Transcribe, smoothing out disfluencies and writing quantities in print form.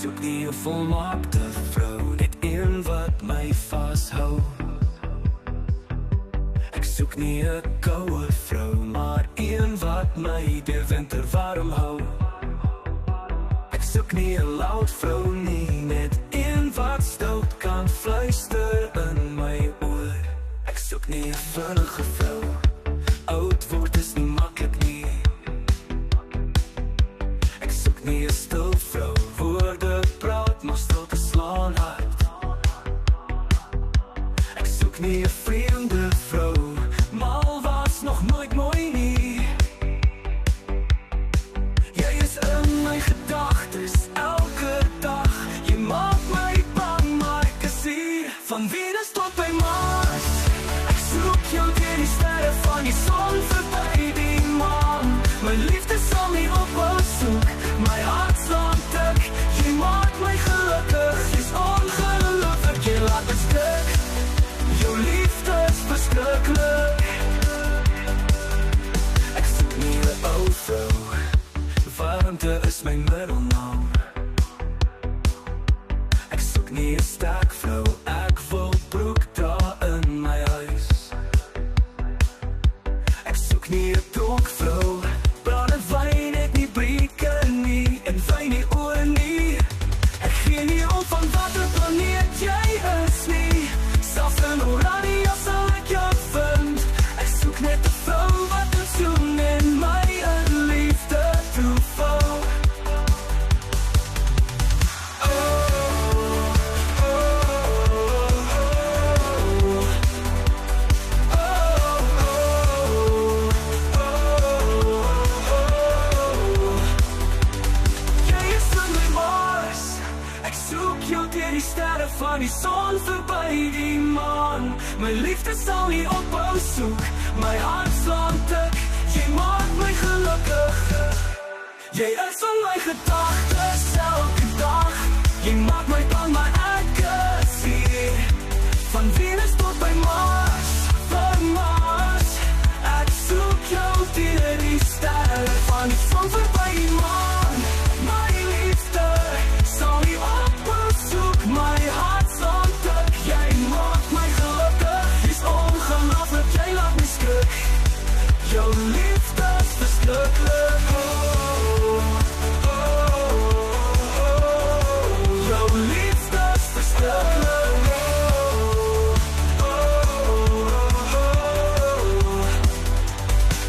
soek nie 'n volmaakte vrou, net een wat my vashou. Ek soek nie 'n koue vrou, maar een wat my deur winter warm hou. Ek soek nie 'n loud vrou nie, net een wat stout kan fluister in my oor. Ek soek nie 'n vinnige vrou, oud word is nie maklik nie. Ek soek nie 'n stil vrou, woorde praat maar stilte slaan hard. Ek soek nie 'n vreemde vrou, mal was nog nooit mooi nie. Jy is in my gedagtes elke dag, jy maak my bang maar ek is hier, van Venus tot by Mars. Ek soek jou deur die sterre van die son verby die maan. My liefde sal nie ophou soek, my hart slaan tik. Jy maak my gelukkig, jy's ongelooflik, jy laat my stik. Jou liefde is verskriklik. Ek soek nie 'n ou vrou, warmte is my middelnaam. Ek soek nie 'n sterk vrou, ek wil broek dra in my huis. Ek soek nie 'n dronk vrou, brandend wyn het nie brieke nie, en wyn nie oor nie. Ek gee nie om van watter planeet jy is nie, selfs in Oranje sal ek jou vind. Ek soek net 'n vrou wat kan soen en my in liefde toevou. Die sterre van die son verby die maan. My liefde sal nie ophou soek, my hart slaan tik. Jy maak my gelukkig, jy is in my gedagtes elke dag. Jy maak my bang maar ek is hier, van Venus tot by Mars, by Mars. Ek soek jou deur die sterre van die son verby